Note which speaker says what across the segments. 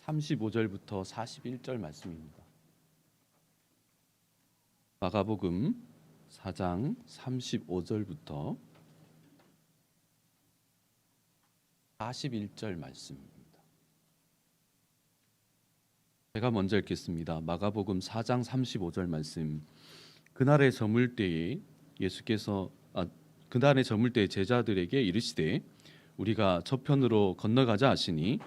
Speaker 1: 35절부터 41절 말씀입니다. 마가복음 4장 35절부터 41절 말씀입니다. 제가 먼저 읽겠습니다. 마가복음 4장 35절 말씀. 그날에 저물 때에 제자들에게 이르시되 우리가 저편으로 건너가자 하시니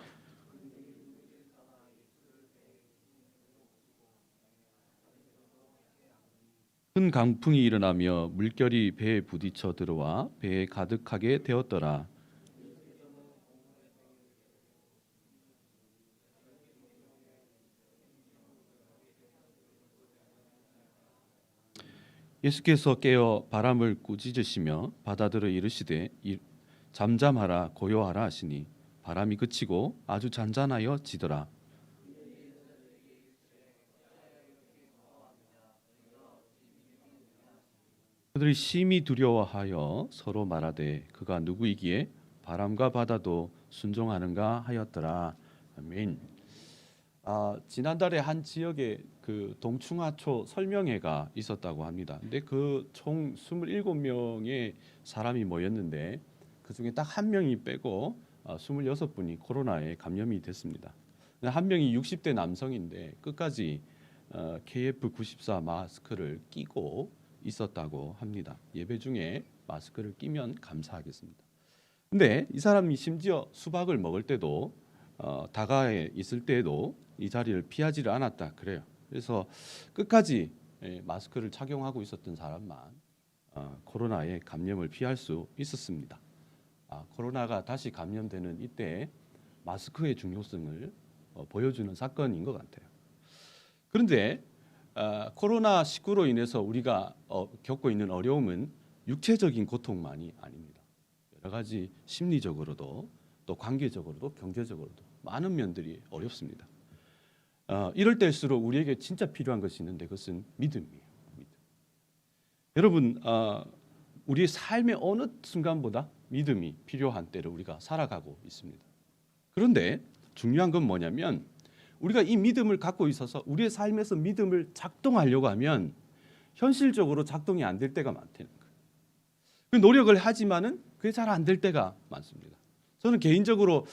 Speaker 1: 큰 강풍이 일어나며 물결이 배에 부딪혀 들어와 배에 가득하게 되었더라. 예수께서 깨어 바람을 꾸짖으시며 바다들을 이르시되 잠잠하라 고요하라 하시니 바람이 그치고 아주 잔잔하여 지더라. 그들이 심히 두려워하여 서로 말하되 그가 누구이기에 바람과 바다도 순종하는가 하였더라. 아멘. 지난달에 한 지역에 그 동충하초 설명회가 있었다고 합니다. 근데 그 총 27명의 사람이 모였는데 그 중에 딱 한 명이 빼고 26분이 코로나에 감염이 됐습니다. 한 명이 60대 남성인데 끝까지 KF94 마스크를 끼고 있었다고 합니다. 예배 중에 마스크를 끼면 감사하겠습니다. 근데 이 사람이 심지어 수박을 먹을 때도 다가에 있을 때에도 이 자리를 피하지를 않았다 그래요. 그래서 끝까지 마스크를 착용하고 있었던 사람만 코로나의 감염을 피할 수 있었습니다. 코로나가 다시 감염되는 이때 마스크의 중요성을 보여주는 사건인 것 같아요. 그런데 코로나19로 인해서 우리가 겪고 있는 어려움은 육체적인 고통만이 아닙니다. 여러 가지 심리적으로도 또 관계적으로도 경제적으로도 많은 면들이 어렵습니다. 이럴 때일수록 우리에게 진짜 필요한 것이 있는데 그것은 믿음이에요. 믿음. 여러분, 우리의 삶의 어느 순간보다 믿음이 필요한 때를 우리가 살아가고 있습니다. 그런데 중요한 건 뭐냐면 우리가 이 믿음을 갖고 있어서 우리의 삶에서 믿음을 작동하려고 하면 현실적으로 작동이 안 될 때가 많다는 거예요. 그 노력을 하지만은 그게 잘 안 될 때가 많습니다. 저는 개인적으로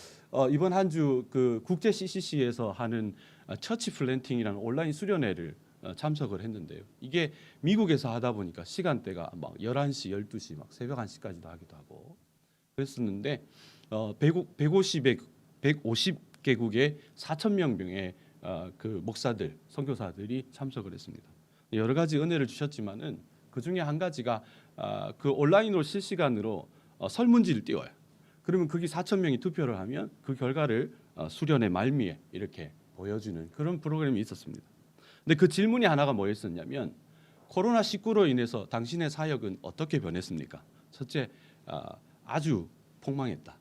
Speaker 1: 이번 한 주 그 국제 CCC에서 하는 처치 플랜팅이라는 온라인 수련회를 참석을 했는데요. 이게 미국에서 하다 보니까 시간대가 막 11시, 12시 막 새벽 1시까지도 하기도 하고 그랬었는데 150개국의 4,000명의 그 목사들, 선교사들이 참석을 했습니다. 여러 가지 은혜를 주셨지만은 그 중에 한 가지가 그 온라인으로 실시간으로 설문지를 띄워요. 그러면 거기 4,000명이 투표를 하면 그 결과를 수련의 말미에 이렇게 보여주는 그런 프로그램이 있었습니다. 근데 그 질문이 하나가 뭐였었냐면 코로나19로 인해서 당신의 사역은 어떻게 변했습니까? 첫째, 아주 폭망했다.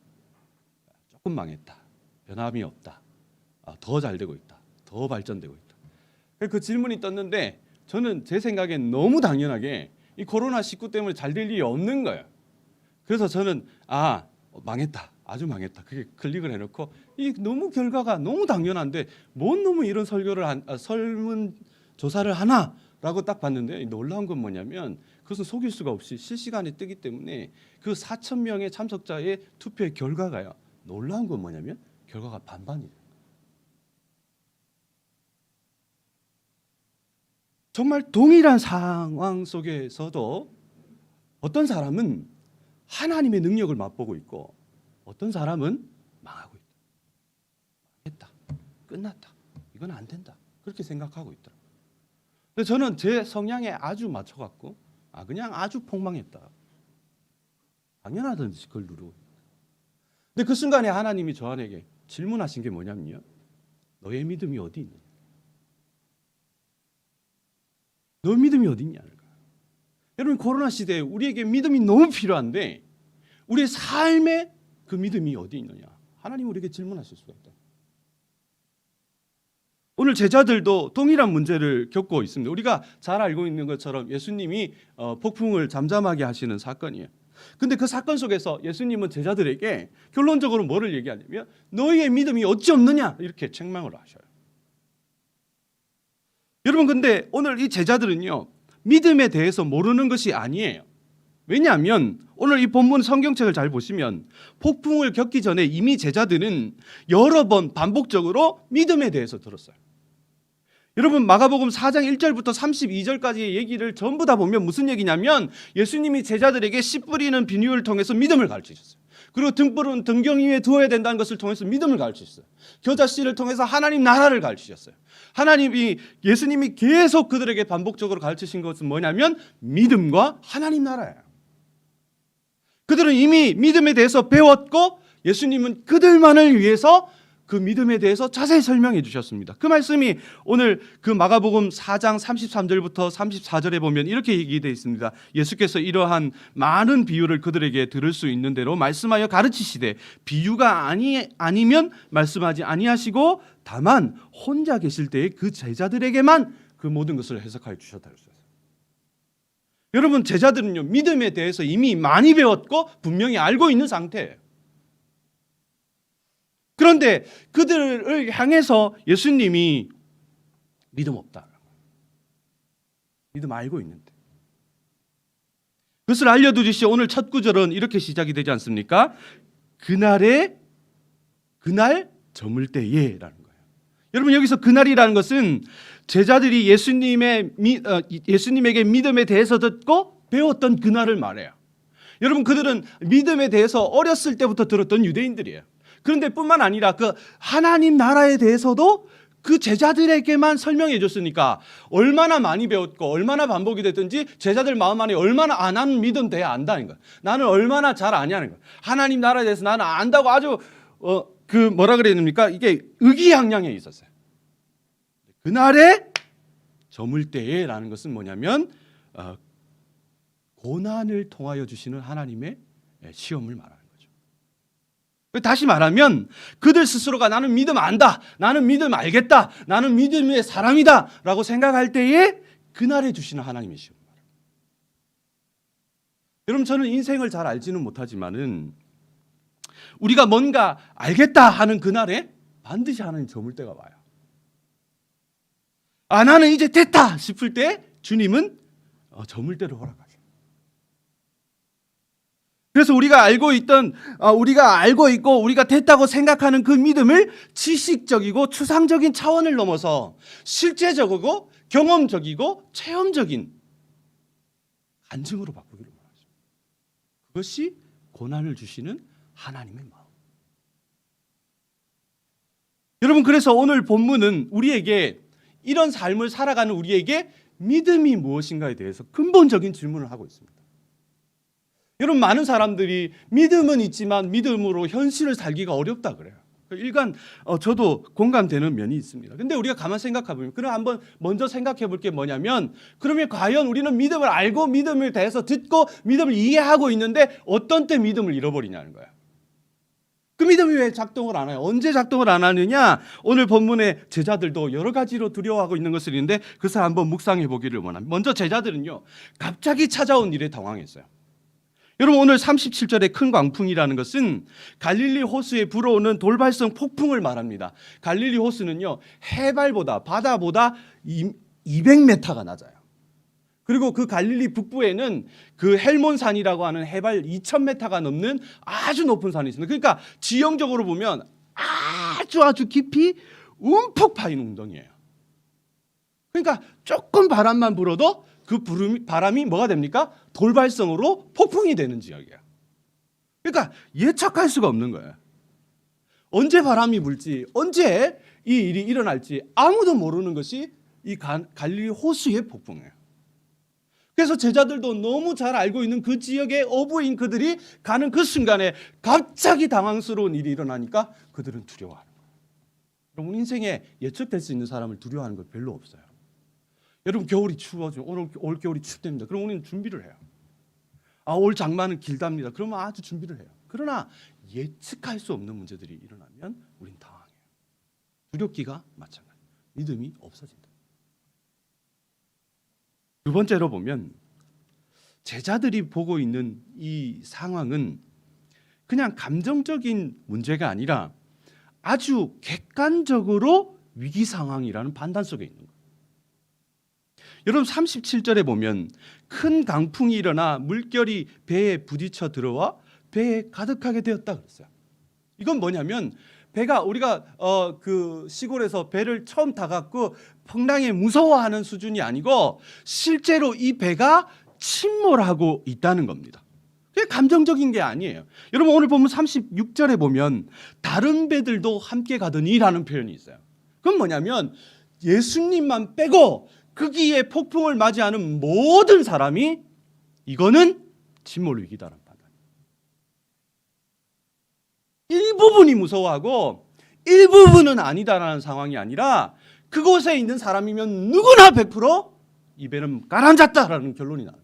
Speaker 1: 조금 망했다. 변함이 없다. 더 잘 되고 있다. 더 발전되고 있다. 그 질문이 떴는데 저는 제 생각엔 너무 당연하게 이 코로나19 때문에 잘 될 일이 없는 거예요. 그래서 저는 망했다. 아주 망했다. 그게 클릭을 해놓고 이 너무 결과가 너무 당연한데 뭔 놈은 이런 설문 조사를 하나라고 딱 봤는데 놀라운 건 뭐냐면 그것은 속일 수가 없이 실시간에 뜨기 때문에 그 4,000명의 참석자의 투표의 결과가요. 놀라운 건 뭐냐면 결과가 반반이에요. 정말 동일한 상황 속에서도 어떤 사람은 하나님의 능력을 맛보고 있고 어떤 사람은 망하고 있다. 망했다. 끝났다. 이건 안 된다. 그렇게 생각하고 있더라고요. 근데 저는 제 성향에 아주 맞춰갖고 그냥 아주 폭망했다. 당연하든지 그걸 누르고. 근데 그 순간에 하나님이 저에게 질문하신 게 뭐냐면요. 너의 믿음이 어디 있느냐. 너의 믿음이 어디 있냐는 거예요. 여러분 코로나 시대에 우리에게 믿음이 너무 필요한데 우리의 삶에 그 믿음이 어디 있느냐. 하나님 우리에게 질문하실 수가 있다. 오늘 제자들도 동일한 문제를 겪고 있습니다. 우리가 잘 알고 있는 것처럼 예수님이 폭풍을 잠잠하게 하시는 사건이에요. 근데 그 사건 속에서 예수님은 제자들에게 결론적으로 뭐를 얘기하냐면 너희의 믿음이 어찌 없느냐 이렇게 책망을 하셔요. 여러분 근데 오늘 이 제자들은요 믿음에 대해서 모르는 것이 아니에요. 왜냐하면 오늘 이 본문 성경책을 잘 보시면 폭풍을 겪기 전에 이미 제자들은 여러 번 반복적으로 믿음에 대해서 들었어요. 여러분 마가복음 4장 1절부터 32절까지의 얘기를 전부 다 보면 무슨 얘기냐면 예수님이 제자들에게 씨 뿌리는 비유를 통해서 믿음을 가르치셨어요. 그리고 등불은 등경 위에 두어야 된다는 것을 통해서 믿음을 가르치셨어요. 겨자씨를 통해서 하나님 나라를 가르치셨어요. 예수님이 계속 그들에게 반복적으로 가르치신 것은 뭐냐면 믿음과 하나님 나라예요. 그들은 이미 믿음에 대해서 배웠고 예수님은 그들만을 위해서 그 믿음에 대해서 자세히 설명해 주셨습니다. 그 말씀이 오늘 그 마가복음 4장 33절부터 34절에 보면 이렇게 얘기되어 있습니다. 예수께서 이러한 많은 비유를 그들에게 들을 수 있는 대로 말씀하여 가르치시되 비유가 아니면 말씀하지 아니하시고 다만 혼자 계실 때에 그 제자들에게만 그 모든 것을 해석하여 주셨다 그랬어요. 여러분 제자들은요 믿음에 대해서 이미 많이 배웠고 분명히 알고 있는 상태예요. 그런데 그들을 향해서 예수님이 믿음 없다. 믿음 알고 있는데. 그것을 알려두듯이 오늘 첫 구절은 이렇게 시작이 되지 않습니까? 그날 저물 때에라는 거예요. 여러분 여기서 그날이라는 것은 제자들이 예수님에게 믿음에 대해서 듣고 배웠던 그날을 말해요. 여러분 그들은 믿음에 대해서 어렸을 때부터 들었던 유대인들이에요. 그런데 뿐만 아니라 그 하나님 나라에 대해서도 그 제자들에게만 설명해 줬으니까 얼마나 많이 배웠고 얼마나 반복이 됐든지 제자들 마음 안에 얼마나 나는 믿음 돼야 안다는 거야. 나는 얼마나 잘 아냐는 거야. 하나님 나라에 대해서 나는 안다고 아주 뭐라 그래야 됩니까? 이게 의기양양해 있었어요. 그날에 저물 때에라는 것은 뭐냐면 고난을 통하여 주시는 하나님의 시험을 말하는 거예요. 다시 말하면 그들 스스로가 나는 믿음 안다, 나는 믿음 알겠다, 나는 믿음의 사람이다 라고 생각할 때에 그날에 주시는 하나님의 시험. 여러분 저는 인생을 잘 알지는 못하지만은 우리가 뭔가 알겠다 하는 그날에 반드시 하나님 저물 때가 와요. 나는 이제 됐다 싶을 때 주님은 저물 때를 허락하세요. 그래서 우리가 알고 있고 우리가 됐다고 생각하는 그 믿음을 지식적이고 추상적인 차원을 넘어서 실제적이고 경험적이고 체험적인 간증으로 바꾸기를 원하죠. 그것이 고난을 주시는 하나님의 마음. 여러분 그래서 오늘 본문은 우리에게 이런 삶을 살아가는 우리에게 믿음이 무엇인가에 대해서 근본적인 질문을 하고 있습니다. 여러분 많은 사람들이 믿음은 있지만 믿음으로 현실을 살기가 어렵다 그래요. 일간 저도 공감되는 면이 있습니다. 근데 우리가 가만 생각해 보면 그럼 한번 먼저 생각해 볼 게 뭐냐면 그러면 과연 우리는 믿음을 알고 믿음에 대해서 듣고 믿음을 이해하고 있는데 어떤 때 믿음을 잃어버리냐는 거예요. 그 믿음이 왜 작동을 안 해요? 언제 작동을 안 하느냐? 오늘 본문의 제자들도 여러 가지로 두려워하고 있는 것을 있는데 그것을 한번 묵상해 보기를 원합니다. 먼저 제자들은요 갑자기 찾아온 일에 당황했어요. 여러분 오늘 37절의 큰 광풍이라는 것은 갈릴리 호수에 불어오는 돌발성 폭풍을 말합니다. 갈릴리 호수는요 해발보다 바다보다 200m가 낮아요. 그리고 그 갈릴리 북부에는 그 헬몬산이라고 하는 해발 2000m가 넘는 아주 높은 산이 있습니다. 그러니까 지형적으로 보면 아주 깊이 움푹 파인 웅덩이에요. 그러니까 조금 바람만 불어도 그 바람이 뭐가 됩니까? 돌발성으로 폭풍이 되는 지역이에요. 그러니까 예측할 수가 없는 거예요. 언제 바람이 불지, 언제 이 일이 일어날지 아무도 모르는 것이 이 갈릴리 호수의 폭풍이에요. 그래서 제자들도 너무 잘 알고 있는 그 지역의 어부인 그들이 가는 그 순간에 갑자기 당황스러운 일이 일어나니까 그들은 두려워하는 거예요. 여러분 인생에 예측될 수 있는 사람을 두려워하는 건 별로 없어요. 여러분 겨울이 추워져. 올 겨울이 춥답니다. 그럼 우리는 준비를 해요. 올 장마는 길답니다. 그러면 아주 준비를 해요. 그러나 예측할 수 없는 문제들이 일어나면 우린 당황해요. 두렵기가 마찬가지. 믿음이 없어진다. 두 번째로 보면 제자들이 보고 있는 이 상황은 그냥 감정적인 문제가 아니라 아주 객관적으로 위기 상황이라는 판단 속에 있는 거예요. 여러분 37절에 보면 큰 강풍이 일어나 물결이 배에 부딪혀 들어와 배에 가득하게 되었다 그랬어요. 이건 뭐냐면 배가 우리가 그 시골에서 배를 처음 타갖고 풍랑에 무서워하는 수준이 아니고 실제로 이 배가 침몰하고 있다는 겁니다. 그게 감정적인 게 아니에요. 여러분 오늘 보면 36절에 보면 다른 배들도 함께 가더니라는 표현이 있어요. 그건 뭐냐면 예수님만 빼고 거기에 폭풍을 맞이하는 모든 사람이 이거는 침몰 위기다라는 판단. 일부분이 무서워하고 일부분은 아니다라는 상황이 아니라 그곳에 있는 사람이면 누구나 100%이 배는 가라앉았다라는 결론이 나요.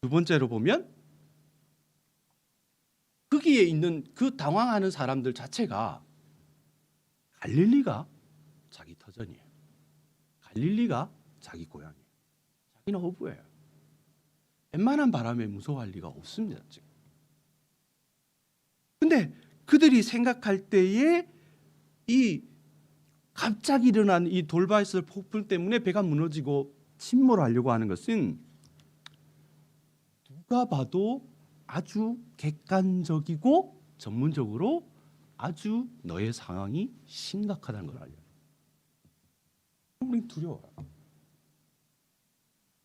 Speaker 1: 두 번째로 보면 거기에 있는 그 당황하는 사람들 자체가 갈릴리가 자기 터전이에요. 갈릴리가 자기 고향이에요. 자기는 어부예요. 웬만한 바람에 무서워할 리가 없습니다. 지금. 근데 그들이 생각할 때에 이 갑자기 일어난 이 돌발설 폭풍 때문에 배가 무너지고 침몰하려고 하는 것은 누가 봐도 아주 객관적이고 전문적으로 아주 너의 상황이 심각하다는 걸 알려요. 우린 두려워요.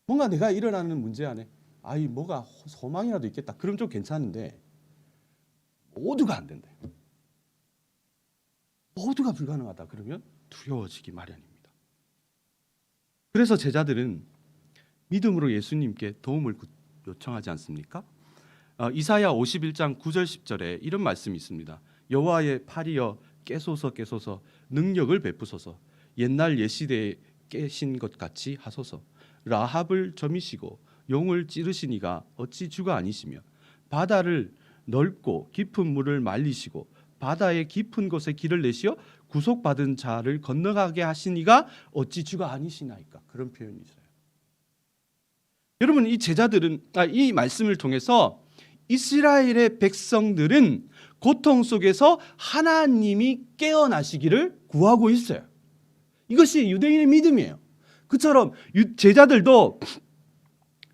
Speaker 1: 뭔가 내가 일어나는 문제 안에 뭐가 소망이라도 있겠다. 그럼 좀 괜찮은데 모두가 안 된다. 모두가 불가능하다. 그러면 두려워지기 마련입니다. 그래서 제자들은 믿음으로 예수님께 도움을 요청하지 않습니까? 이사야 51장 9절 10절에 이런 말씀이 있습니다. 여호와의 팔이여 깨소서 깨소서 능력을 베푸소서 옛날 옛시대에 깨신 것 같이 하소서 라합을 점이시고 용을 찌르시니가 어찌 주가 아니시며 바다를 넓고 깊은 물을 말리시고 바다의 깊은 곳에 길을 내시어 구속받은 자를 건너가게 하시니가 어찌 주가 아니시나이까. 그런 표현이 있어요. 여러분 이 제자들은 이 말씀을 통해서 이스라엘의 백성들은 고통 속에서 하나님이 깨어나시기를 구하고 있어요. 이것이 유대인의 믿음이에요. 그처럼 제자들도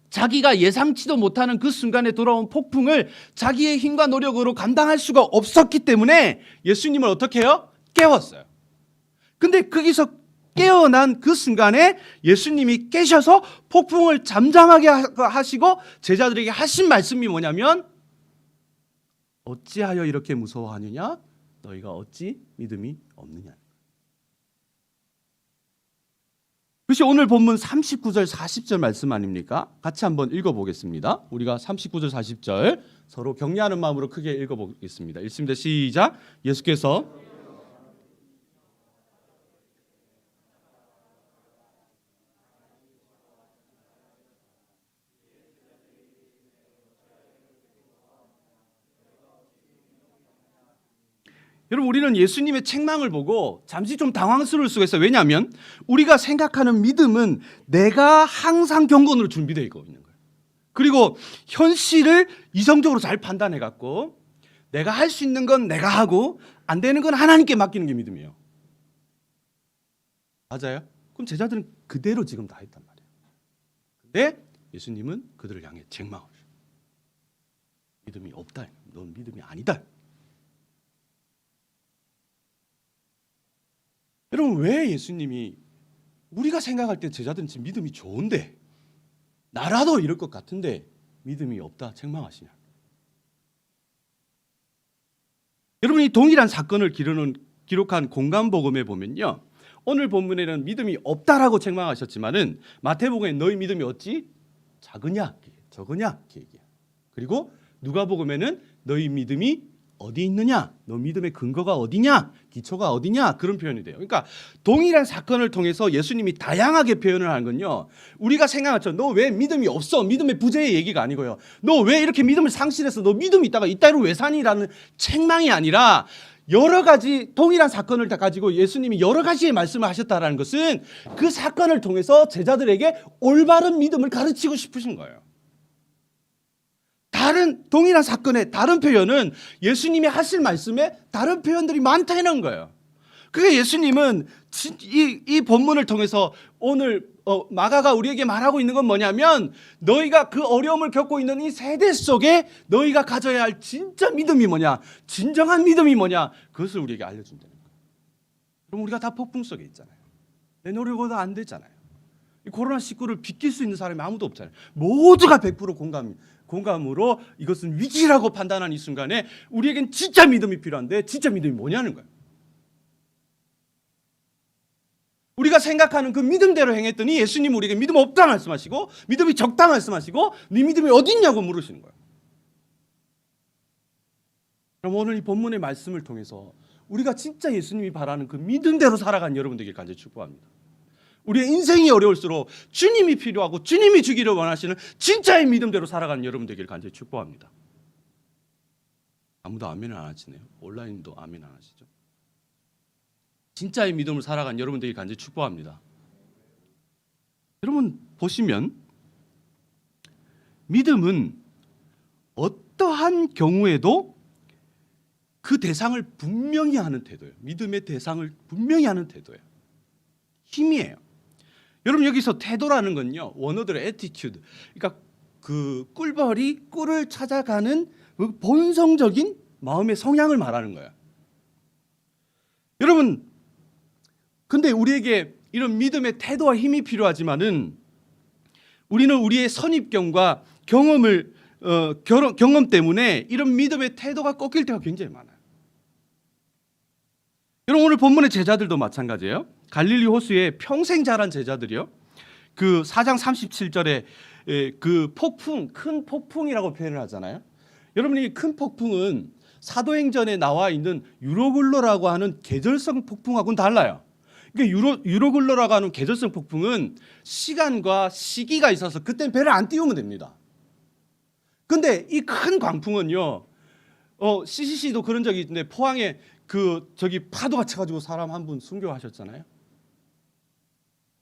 Speaker 1: 자기가 예상치도 못하는 그 순간에 돌아온 폭풍을 자기의 힘과 노력으로 감당할 수가 없었기 때문에 예수님을 어떻게 해요? 깨웠어요. 근데 거기서 깨어난 그 순간에 예수님이 깨셔서 폭풍을 잠잠하게 하시고 제자들에게 하신 말씀이 뭐냐면 어찌하여 이렇게 무서워하느냐? 너희가 어찌 믿음이 없느냐? 그것이 오늘 본문 39절 40절 말씀 아닙니까? 같이 한번 읽어보겠습니다. 우리가 39절 40절 서로 격려하는 마음으로 크게 읽어보겠습니다. 읽습니다. 시작. 예수께서 여러분 우리는 예수님의 책망을 보고 잠시 좀 당황스러울 수가 있어요. 왜냐하면 우리가 생각하는 믿음은 내가 항상 경건으로 준비되어 있고 있는 거예요. 그리고 현실을 이성적으로 잘 판단해 갖고 내가 할 수 있는 건 내가 하고 안 되는 건 하나님께 맡기는 게 믿음이에요. 맞아요? 그럼 제자들은 그대로 지금 다 했단 말이에요. 근데 예수님은 그들을 향해 책망을 해요. 믿음이 없다. 넌 믿음이 아니다. 여러분 왜 예수님이 우리가 생각할 때 제자들은 지금 믿음이 좋은데 나라도 이럴 것 같은데 믿음이 없다 책망하시냐? 여러분이 동일한 사건을 기록한 공간복음에 보면요, 오늘 본문에는 믿음이 없다라고 책망하셨지만은 마태복음에 너희 믿음이 어찌 작으냐, 적으냐 얘기해요. 그리고 누가복음에는 너희 믿음이 어디 있느냐, 너 믿음의 근거가 어디냐, 기초가 어디냐, 그런 표현이 돼요. 그러니까 동일한 사건을 통해서 예수님이 다양하게 표현을 하는 건요, 우리가 생각하죠. 너 왜 믿음이 없어? 믿음의 부재의 얘기가 아니고요. 너 왜 이렇게 믿음을 상실해서 너 믿음이 있다가 이따위로 왜 사니라는 책망이 아니라
Speaker 2: 여러 가지 동일한 사건을 다 가지고 예수님이 여러 가지의 말씀을 하셨다라는 것은 그 사건을 통해서 제자들에게 올바른 믿음을 가르치고 싶으신 거예요. 다른 동일한 사건의 다른 표현은 예수님이 하실 말씀에 다른 표현들이 많다는 거예요. 그게 예수님은 이 본문을 통해서 오늘 마가가 우리에게 말하고 있는 건 뭐냐면 너희가 그 어려움을 겪고 있는 이 세대 속에 너희가 가져야 할 진짜 믿음이 뭐냐, 진정한 믿음이 뭐냐, 그것을 우리에게 알려준다는 거예요. 그럼 우리가 다 폭풍 속에 있잖아요. 내노력으로도 안 되잖아요. 이 코로나19를 비낄 수 있는 사람이 아무도 없잖아요. 모두가 100% 공감으로 이것은 위기라고 판단한 이 순간에 우리에겐 진짜 믿음이 필요한데 진짜 믿음이 뭐냐는 거예요. 우리가 생각하는 그 믿음대로 행했더니 예수님은 우리에게 믿음 없다 말씀하시고 믿음이 적다 말씀하시고 네 믿음이 어디 있냐고 물으시는 거예요. 그럼 오늘 이 본문의 말씀을 통해서 우리가 진짜 예수님이 바라는 그 믿음대로 살아가는 여러분 되길 간절히 축복합니다. 우리의 인생이 어려울수록 주님이 필요하고 주님이 주기를 원하시는 진짜의 믿음대로 살아가는 여러분 되길 간절히 축복합니다. 아무도 아멘을 안 하시네요. 온라인도 아멘 안 하시죠? 진짜의 믿음을 살아간 여러분 되길 간절히 축복합니다. 여러분 보시면 믿음은 어떠한 경우에도 그 대상을 분명히 하는 태도예요. 믿음의 대상을 분명히 하는 태도예요. 힘이에요. 여러분 여기서 태도라는 건요, 원어대로 attitude, 그러니까 그 꿀벌이 꿀을 찾아가는 그 본성적인 마음의 성향을 말하는 거예요. 여러분, 근데 우리에게 이런 믿음의 태도와 힘이 필요하지만은 우리는 우리의 선입견과 경험 때문에 이런 믿음의 태도가 꺾일 때가 굉장히 많아요. 여러분 오늘 본문의 제자들도 마찬가지예요. 갈릴리 호수에 평생 자란 제자들이요. 그 4장 37절에 그 폭풍, 큰 폭풍이라고 표현을 하잖아요. 여러분 이 큰 폭풍은 사도행전에 나와 있는 유로글로라고 하는 계절성 폭풍하고는 달라요. 그러니까 유로글로라고 하는 계절성 폭풍은 시간과 시기가 있어서 그때는 배를 안 띄우면 됩니다. 근데 이 큰 광풍은요, CCC도 그런 적이 있는데 포항에 저기 파도가 쳐가지고 사람 한 분 순교하셨잖아요.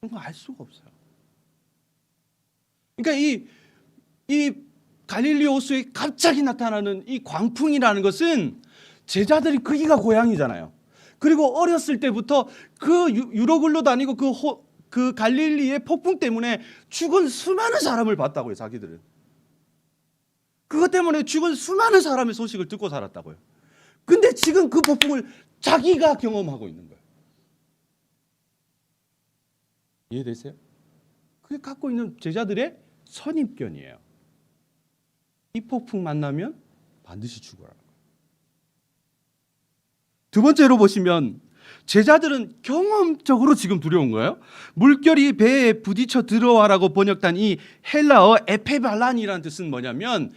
Speaker 2: 그런 거 알 수가 없어요. 그러니까 이 갈릴리 호수에 갑자기 나타나는 이 광풍이라는 것은 제자들이 거기가 고향이잖아요. 그리고 어렸을 때부터 그 유로글로도 아니고 그 갈릴리의 폭풍 때문에 죽은 수많은 사람을 봤다고요, 자기들은. 그것 때문에 죽은 수많은 사람의 소식을 듣고 살았다고요. 근데 지금 그 폭풍을 자기가 경험하고 있는 거예요. 이해되세요? 그게 갖고 있는 제자들의 선입견이에요. 이 폭풍 만나면 반드시 죽어라. 두 번째로 보시면 제자들은 경험적으로 지금 두려운 거예요. 물결이 배에 부딪혀 들어와라고 번역된 이 헬라어 에페발란이라는 뜻은 뭐냐면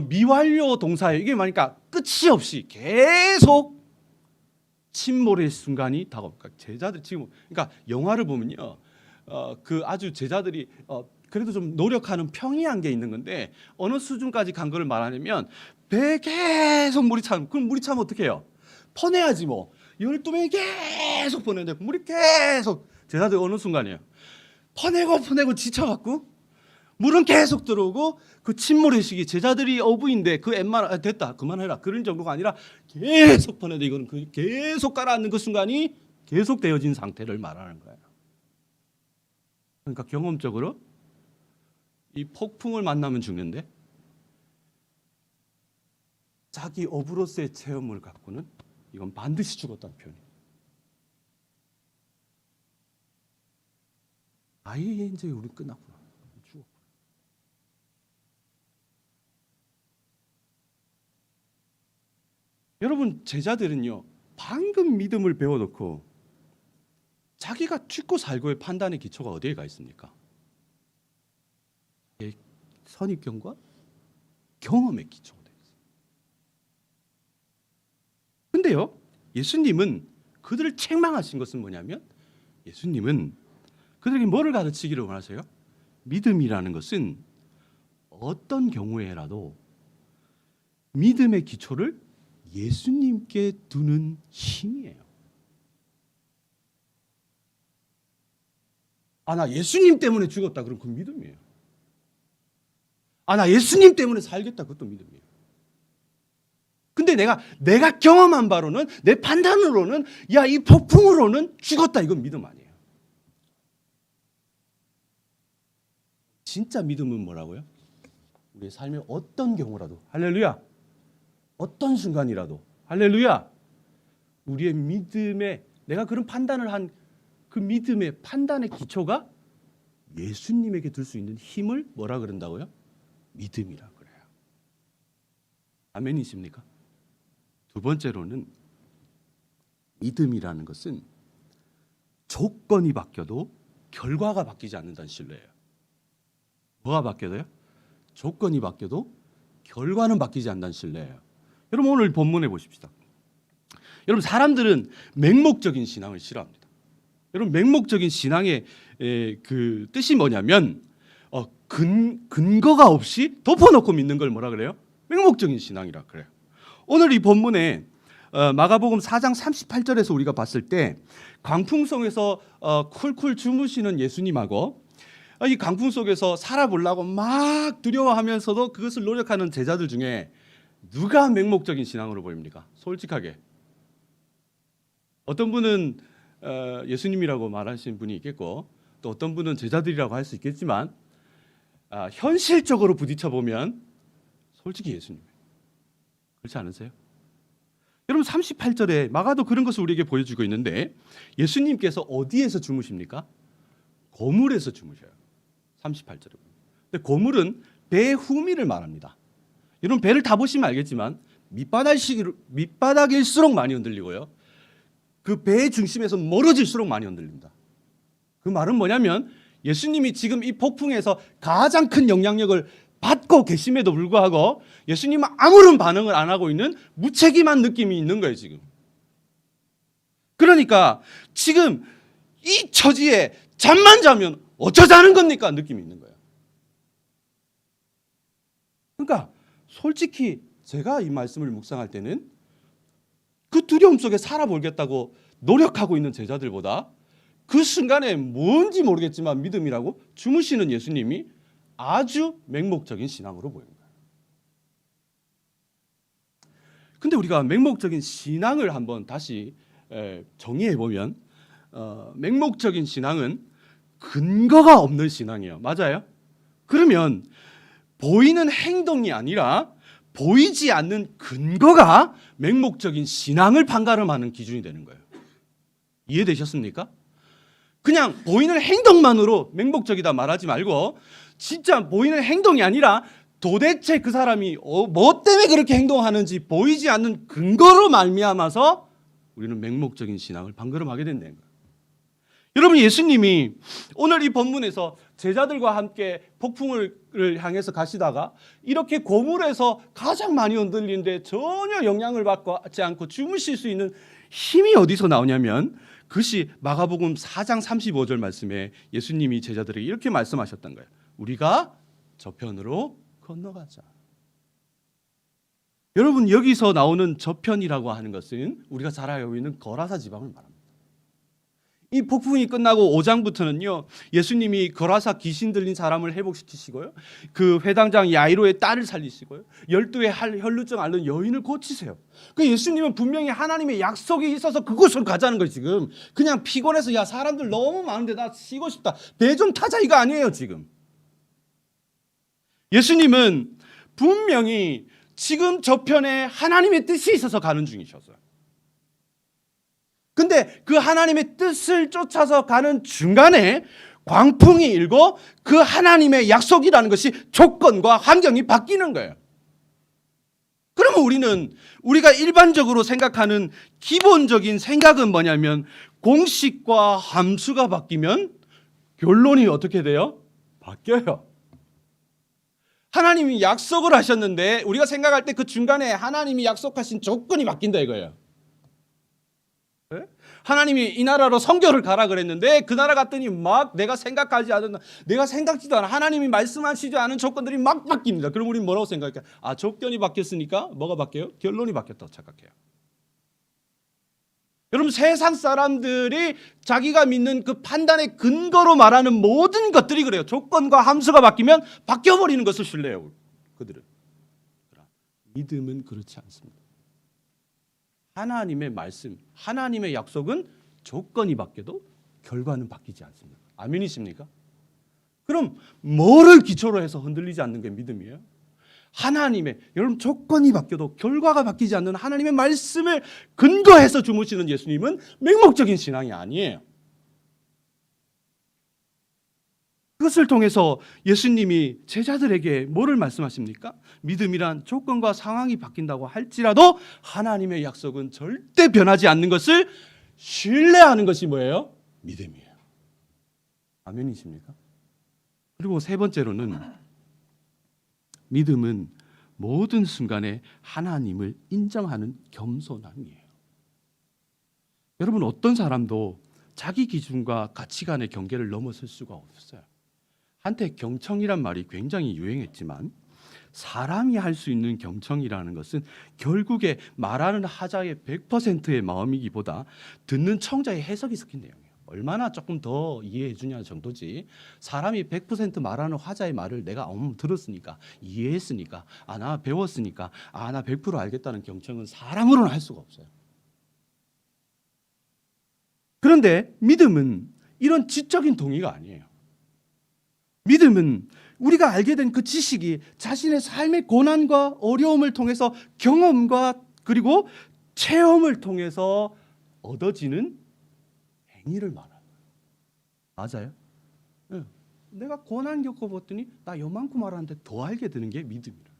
Speaker 2: 미완료 동사예요. 이게 뭐니까 끝이 없이 계속 침몰의 순간이 다가옵니다. 제자들 지금 그러니까 영화를 보면요, 그 아주 제자들이 그래도 좀 노력하는 평이한 게 있는 건데 어느 수준까지 간 거를 말하냐면 배에 계속 물이 차면, 그럼 물이 차면 어떻게 해요? 퍼내야지 뭐. 12명이 계속 퍼내는데 물이 계속, 제자들 어느 순간이에요, 퍼내고 지쳐갖고 물은 계속 들어오고 그 침몰의 시기, 제자들이 어부인데 그 엠마 됐다 그만해라 그런 정도가 아니라 계속 퍼내는데 이거는 계속 가라앉는 그 순간이 계속 되어진 상태를 말하는 거예요. 그러니까 경험적으로 이 폭풍을 만나면 죽는데 자기 어부로서의 체험을 갖고는 이건 반드시 죽었다는 표현이에요. 아예 이제 우리 끝났구나. 죽었구나. 여러분 제자들은요, 방금 믿음을 배워놓고 자기가 죽고 살고의 판단의 기초가 어디에 가 있습니까? 선입견과 경험의 기초가 되어 있어요. 근데요, 예수님은 그들을 책망하신 것은 뭐냐면, 예수님은 그들에게 뭐를 가르치기를 원하세요? 믿음이라는 것은 어떤 경우에라도 믿음의 기초를 예수님께 두는 힘이에요. 나 예수님 때문에 죽었다. 그럼 그건 믿음이에요. 나 예수님 때문에 살겠다. 그것도 믿음이에요. 근데 내가 경험한 바로는, 내 판단으로는, 이 폭풍으로는 죽었다. 이건 믿음 아니에요. 진짜 믿음은 뭐라고요? 우리의 삶의 어떤 경우라도, 할렐루야, 어떤 순간이라도, 할렐루야, 우리의 믿음에, 내가 그런 판단을 한 그 믿음의 판단의 기초가 예수님에게 들 수 있는 힘을 뭐라 그런다고요? 믿음이라 그래요. 아멘이십니까? 두 번째로는 믿음이라는 것은 조건이 바뀌어도 결과가 바뀌지 않는다는 신뢰예요. 뭐가 바뀌어도요? 조건이 바뀌어도 결과는 바뀌지 않는다는 신뢰예요. 여러분 오늘 본문에 보십시다. 여러분 사람들은 맹목적인 신앙을 싫어합니다. 여러분 맹목적인 신앙의 그 뜻이 뭐냐면 근거가 없이 덮어놓고 믿는 걸 뭐라 그래요? 맹목적인 신앙이라 그래요. 오늘 이 본문에 마가복음 4장 38절에서 우리가 봤을 때 광풍성에서 쿨쿨 주무시는 예수님하고 이 강풍 속에서 살아보려고 막 두려워하면서도 그것을 노력하는 제자들 중에 누가 맹목적인 신앙으로 보입니까? 솔직하게. 어떤 분은 예수님이라고 말하시는 분이 있겠고 또 어떤 분은 제자들이라고 할 수 있겠지만 현실적으로 부딪혀 보면 솔직히 예수님. 그렇지 않으세요? 여러분 38절에 마가도 그런 것을 우리에게 보여주고 있는데 예수님께서 어디에서 주무십니까? 고물에서 주무셔요. 38절에. 근데 고물은 배 후미를 말합니다. 여러분 배를 타보시면 알겠지만 밑바닥일수록 많이 흔들리고요. 그 배의 중심에서 멀어질수록 많이 흔들립니다. 그 말은 뭐냐면 예수님이 지금 이 폭풍에서 가장 큰 영향력을 받고 계심에도 불구하고 예수님은 아무런 반응을 안 하고 있는 무책임한 느낌이 있는 거예요 지금. 그러니까 지금 이 처지에 잠만 자면 어쩌자는 겁니까? 느낌이 있는 거예요. 그러니까 솔직히 제가 이 말씀을 묵상할 때는 그 두려움 속에 살아보겠다고 노력하고 있는 제자들보다 그 순간에 뭔지 모르겠지만 믿음이라고 주무시는 예수님이 아주 맹목적인 신앙으로 보입니다. 근데 우리가 맹목적인 신앙을 한번 다시 정의해 보면 맹목적인 신앙은 근거가 없는 신앙이에요. 맞아요? 그러면 보이는 행동이 아니라 보이지 않는 근거가 맹목적인 신앙을 판가름하는 기준이 되는 거예요. 이해되셨습니까? 그냥 보이는 행동만으로 맹목적이다 말하지 말고 진짜 보이는 행동이 아니라 도대체 그 사람이 뭐 때문에 그렇게 행동하는지 보이지 않는 근거로 말미암아서 우리는 맹목적인 신앙을 판가름하게 된다는 거예요. 여러분 예수님이 오늘 이 본문에서 제자들과 함께 폭풍을 향해서 가시다가 이렇게 고물에서 가장 많이 흔들리는데 전혀 영향을 받지 않고 주무실 수 있는 힘이 어디서 나오냐면 그것이 마가복음 4장 35절 말씀에 예수님이 제자들에게 이렇게 말씀하셨던 거예요. 우리가 저편으로 건너가자. 여러분 여기서 나오는 저편이라고 하는 것은 우리가 잘 알고 있는 거라사 지방을 말합니다. 이 폭풍이 끝나고 5장부터는요 예수님이 거라사 귀신 들린 사람을 회복시키시고요 그 회당장 야이로의 딸을 살리시고요 12의 혈루증 앓는 여인을 고치세요. 그 예수님은 분명히 하나님의 약속이 있어서 그곳으로 가자는 거예요. 지금 그냥 피곤해서 야 사람들 너무 많은데 나 쉬고 싶다 배 좀 타자 이거 아니에요. 지금 예수님은 분명히 지금 저편에 하나님의 뜻이 있어서 가는 중이셨어요. 근데 그 하나님의 뜻을 쫓아서 가는 중간에 광풍이 일고 그 하나님의 약속이라는 것이 조건과 환경이 바뀌는 거예요. 그러면 우리가 일반적으로 생각하는 기본적인 생각은 뭐냐면 공식과 함수가 바뀌면 결론이 어떻게 돼요? 바뀌어요. 하나님이 약속을 하셨는데 우리가 생각할 때 그 중간에 하나님이 약속하신 조건이 바뀐다 이거예요. 하나님이 이 나라로 선교를 가라 그랬는데 그 나라 갔더니 막 내가 생각하지 않은, 내가 생각지도 않은, 하나님이 말씀하시지 않은 조건들이 막 바뀝니다. 그럼 우리는 뭐라고 생각할까요? 아, 조건이 바뀌었으니까 뭐가 바뀌어요? 결론이 바뀌었다고 착각해요. 여러분, 세상 사람들이 자기가 믿는 그 판단의 근거로 말하는 모든 것들이 그래요. 조건과 함수가 바뀌면 바뀌어버리는 것을 신뢰해요. 그들은. 믿음은 그렇지 않습니다. 하나님의 말씀, 하나님의 약속은 조건이 바뀌어도 결과는 바뀌지 않습니다. 아멘이십니까? 그럼 뭐를 기초로 해서 흔들리지 않는 게 믿음이에요? 하나님의, 여러분, 조건이 바뀌어도 결과가 바뀌지 않는 하나님의 말씀을 근거해서 주무시는 예수님은 맹목적인 신앙이 아니에요. 그것을 통해서 예수님이 제자들에게 뭐를 말씀하십니까? 믿음이란 조건과 상황이 바뀐다고 할지라도 하나님의 약속은 절대 변하지 않는 것을 신뢰하는 것이 뭐예요? 믿음이에요. 아멘이십니까? 그리고 세 번째로는 믿음은 모든 순간에 하나님을 인정하는 겸손함이에요. 여러분, 어떤 사람도 자기 기준과 가치관의 경계를 넘어설 수가 없어요. 한때 경청이란 말이 굉장히 유행했지만 사람이 할 수 있는 경청이라는 것은 결국에 말하는 하자의 100%의 마음이기보다 듣는 청자의 해석이 섞인 내용이에요. 얼마나 조금 더 이해해 주냐 정도지, 사람이 100% 말하는 화자의 말을 내가 들었으니까, 이해했으니까, 나 배웠으니까, 나 100% 알겠다는 경청은 사람으로는 할 수가 없어요. 그런데 믿음은 이런 지적인 동의가 아니에요. 믿음은 우리가 알게 된 그 지식이 자신의 삶의 고난과 어려움을 통해서 경험과 그리고 체험을 통해서 얻어지는 행위를 말하는 거예요. 맞아요? 내가 고난 겪어봤더니 나 요만큼 알았는데 더 알게 되는 게 믿음이라.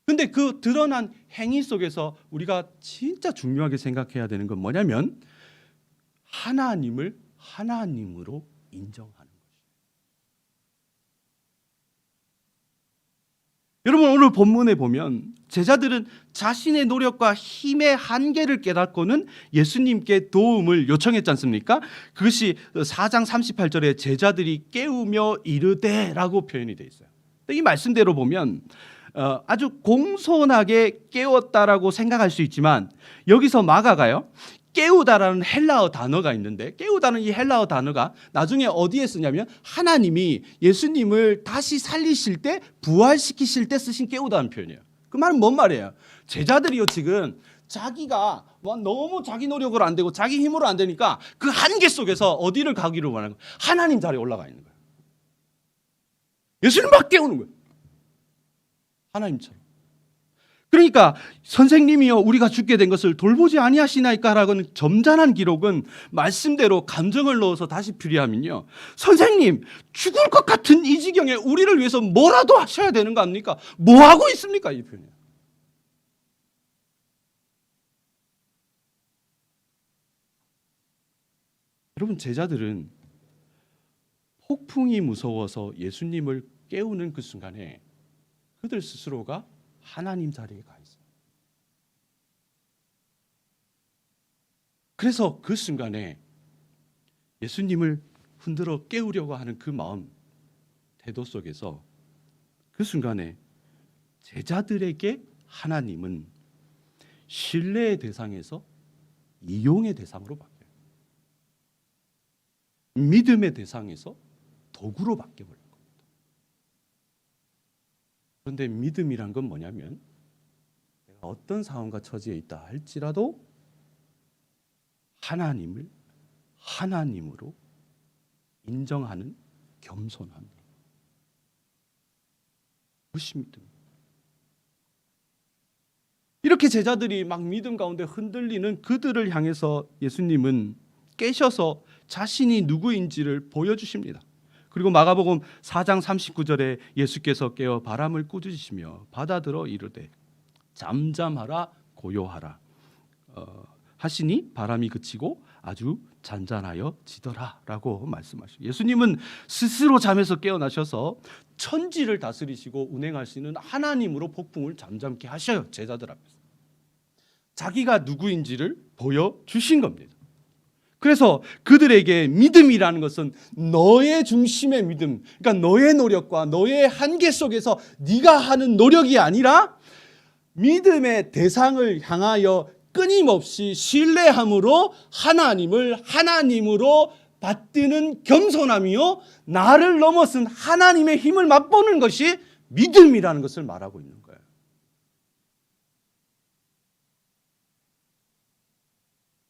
Speaker 2: 근데 그 드러난 행위 속에서 우리가 진짜 중요하게 생각해야 되는 건 뭐냐면 하나님을 하나님으로 인정하는 것이에요. 여러분, 오늘 본문에 보면 제자들은 자신의 노력과 힘의 한계를 깨닫고는 예수님께 도움을 요청했지 않습니까? 그것이 4장 38절에 제자들이 깨우며 이르되라고 표현이 되어 있어요. 이 말씀대로 보면 아주 공손하게 깨웠다라고 생각할 수 있지만 여기서 마가가요, 깨우다라는 헬라어 단어가 있는데, 깨우다는 이 헬라어 단어가 나중에 어디에 쓰냐면 하나님이 예수님을 다시 살리실 때, 부활시키실 때 쓰신 깨우다는 표현이에요. 그 말은 뭔 말이에요? 제자들이요, 지금 자기가 너무 자기 노력으로 안 되고 자기 힘으로 안 되니까 그 한계 속에서 어디를 가기를 원하는 거예요? 하나님 자리에 올라가 있는 거예요. 예수님 막 깨우는 거예요. 하나님처럼. 그러니까 선생님이여 우리가 죽게 된 것을 돌보지 아니하시나이까라고는 점잖은 기록은 말씀대로 감정을 넣어서 다시 풀이하면요, 선생님 죽을 것 같은 이 지경에 우리를 위해서 뭐라도 하셔야 되는 거 아닙니까? 뭐 하고 있습니까? 이 표현이에요. 여러분, 제자들은 폭풍이 무서워서 예수님을 깨우는 그 순간에 그들 스스로가 하나님 자리에 가 있어요. 그래서 그 순간에 예수님을 흔들어 깨우려고 하는 그 마음, 태도 속에서 그 순간에 제자들에게 하나님은 신뢰의 대상에서 이용의 대상으로 바뀌어요. 믿음의 대상에서 도구로 바뀌어버려요. 그런데 믿음이란 건 뭐냐면 내가 어떤 상황과 처지에 있다 할지라도 하나님을 하나님으로 인정하는 겸손함이에요. 그것이 믿음이에요. 이렇게 제자들이 막 믿음 가운데 흔들리는 그들을 향해서 예수님은 깨셔서 자신이 누구인지를 보여주십니다. 그리고 마가복음 4장 39절에 예수께서 깨어 바람을 꾸짖으시며 바다들어 이르되 잠잠하라 고요하라 하시니 바람이 그치고 아주 잔잔하여 지더라라고 말씀하시고, 예수님은 스스로 잠에서 깨어나셔서 천지를 다스리시고 운행하시는 하나님으로 폭풍을 잠잠케 하셔요. 제자들 앞에서. 자기가 누구인지를 보여주신 겁니다. 그래서 그들에게 믿음이라는 것은 너의 중심의 믿음, 그러니까 너의 노력과 너의 한계 속에서 네가 하는 노력이 아니라 믿음의 대상을 향하여 끊임없이 신뢰함으로 하나님을 하나님으로 받드는 겸손함이요, 나를 넘어선 하나님의 힘을 맛보는 것이 믿음이라는 것을 말하고 있는 거예요.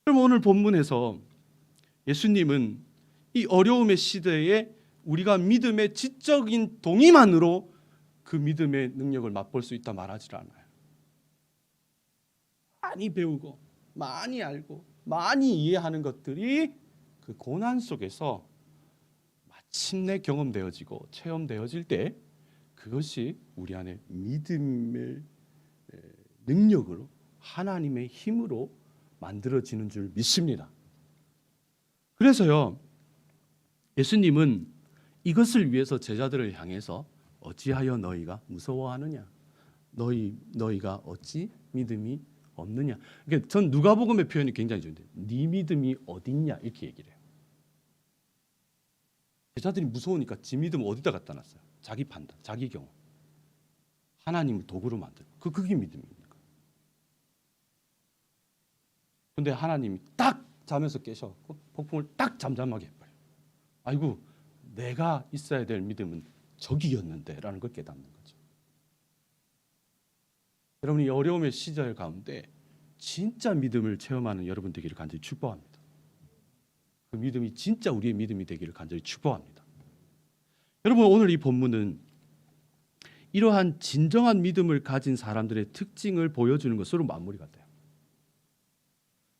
Speaker 2: 그럼 오늘 본문에서 예수님은 이 어려움의 시대에 우리가 믿음의 지적인 동의만으로 그 믿음의 능력을 맛볼 수 있다 말하지 않아요. 많이 배우고 많이 알고 많이 이해하는 것들이 그 고난 속에서 마침내 경험되어지고 체험되어질 때 그것이 우리 안에 믿음의 능력으로 하나님의 힘으로 만들어지는 줄 믿습니다. 그래서요, 예수님은 이것을 위해서 제자들을 향해서 어찌하여 너희가 무서워하느냐, 너희가 어찌 믿음이 없느냐. 그러니까 전 누가복음의 표현이 굉장히 좋은데, 네 믿음이 어딨냐 이렇게 얘기를 해요. 제자들이 무서우니까 지 믿음 어디다 갖다 놨어요? 자기 판단, 자기 경험. 하나님을 도구로 만들고 그게 믿음입니까? 근데 하나님이 딱 잠에서 깨셔갖고 폭풍을 딱 잠잠하게 해버려요. 아이고, 내가 있어야 될 믿음은 저기였는데 라는 걸 깨닫는 거죠. 여러분이 어려움의 시절 가운데 진짜 믿음을 체험하는 여러분 되기를 간절히 축복합니다. 그 믿음이 진짜 우리의 믿음이 되기를 간절히 축복합니다. 여러분, 오늘 이 본문은 이러한 진정한 믿음을 가진 사람들의 특징을 보여주는 것으로 마무리가 돼요.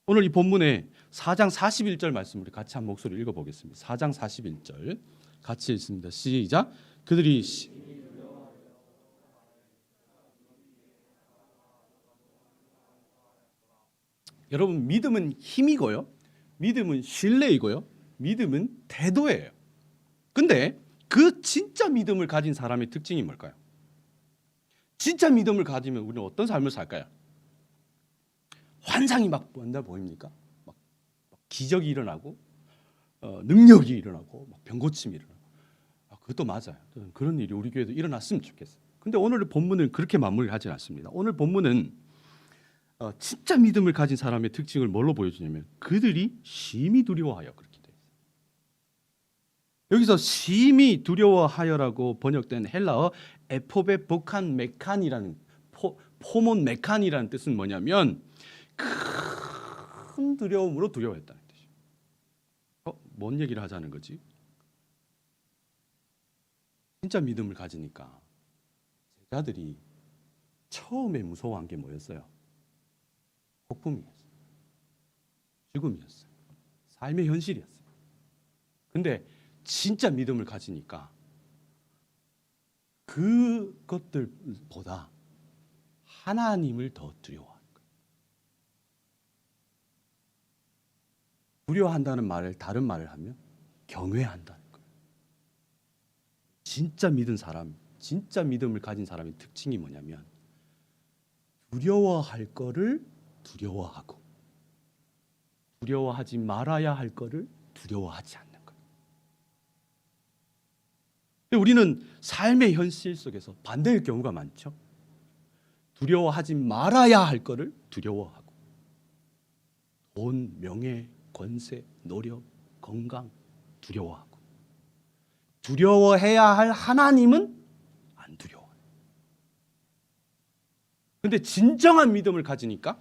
Speaker 2: 오늘 이 본문에 4장 41절 말씀 우리 같이 한 목소리 읽어보겠습니다. 4장 41절 같이 읽습니다. 시작. 그들이 여러분, 믿음은 힘이고요, 믿음은 신뢰이고요, 믿음은 태도예요. 근데 그 진짜 믿음을 가진 사람의 특징이 뭘까요? 진짜 믿음을 가지면 우리는 어떤 삶을 살까요? 환상이 막 맨날 보입니까? 막 기적이 일어나고 능력이 일어나고 막 병고침이 일어나고. 그것도 맞아요. 그런 일이 우리 교회도 일어났으면 좋겠어요. 근데 오늘 본문은 그렇게 마무리하지 않습니다. 오늘 본문은 진짜 믿음을 가진 사람의 특징을 뭘로 보여주냐면 그들이 심히 두려워하여 그렇게 돼 있어요. 여기서 심히 두려워하여라고 번역된 헬라어 에포베 복한 메칸이라는 포몬 메칸이라는 뜻은 뭐냐면 큰 두려움으로 두려워했다는 뜻이에요. 뭔 얘기를 하자는 거지? 진짜 믿음을 가지니까 제자들이 처음에 무서워한 게 뭐였어요? 폭풍이었어요. 죽음이었어요. 삶의 현실이었어요. 근데 진짜 믿음을 가지니까 그것들보다 하나님을 더 두려워하는 거예요. 두려워한다는 말을 다른 말을 하면 경외한다는 거예요. 진짜 믿은 사람, 진짜 믿음을 가진 사람의 특징이 뭐냐면 두려워할 거를 두려워하고 두려워하지 말아야 할 거를 두려워하지 않는 거예요. 근데 우리는 삶의 현실 속에서 반대의 경우가 많죠. 두려워하지 말아야 할 거를 두려워하고 돈, 명예, 권세, 노력, 건강 두려워하고 두려워해야 할 하나님은 안 두려워해요. 근데 진정한 믿음을 가지니까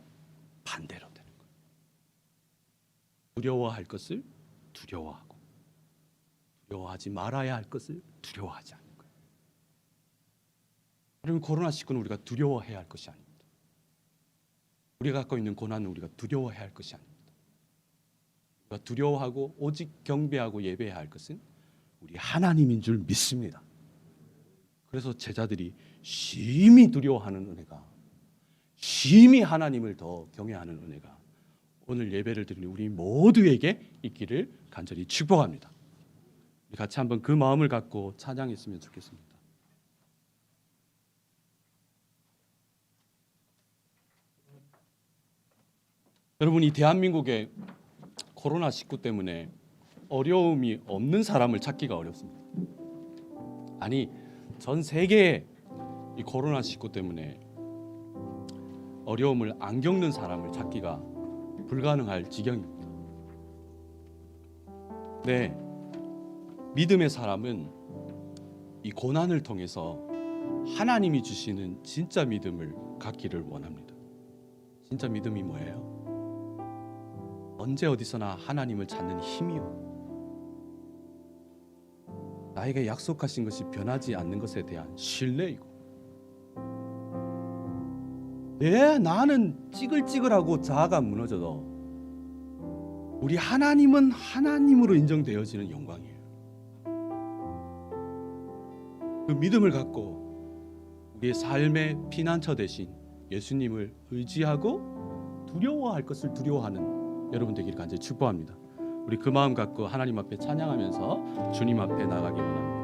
Speaker 2: 반대로 되는 거예요. 두려워할 것을 두려워하고 두려워하지 말아야 할 것을 두려워하지 않는 거예요. 여러분, 코로나19는 우리가 두려워해야 할 것이 아닙니다. 우리가 갖고 있는 고난은 우리가 두려워해야 할 것이 아닙니다. 우리가 두려워하고 오직 경배하고 예배해야 할 것은 우리 하나님인 줄 믿습니다. 그래서 제자들이 심히 두려워하는 은혜가, 심히 하나님을 더 경외하는 은혜가 오늘 예배를 드리는 우리 모두에게 있기를 간절히 축복합니다. 우리 같이 한번 그 마음을 갖고 찬양했으면 좋겠습니다.
Speaker 1: 여러분, 이 대한민국에 코로나19 때문에 어려움이 없는 사람을 찾기가 어렵습니다. 아니, 전 세계에 이 코로나19 때문에 어려움을 안 겪는 사람을 찾기가 불가능할 지경입니다. 네, 믿음의 사람은 이 고난을 통해서 하나님이 주시는 진짜 믿음을 갖기를 원합니다. 진짜 믿음이 뭐예요? 언제 어디서나 하나님을 찾는 힘이요. 나에게 약속하신 것이 변하지 않는 것에 대한 신뢰이고, 나는 찌글찌글하고 자아가 무너져도 우리 하나님은 하나님으로 인정되어지는 영광이에요. 그 믿음을 갖고 우리의 삶의 피난처 대신 예수님을 의지하고 두려워할 것을 두려워하는 여러분 되기를 간절히 축복합니다. 우리 그 마음 갖고 하나님 앞에 찬양하면서 주님 앞에 나가기 원합니다.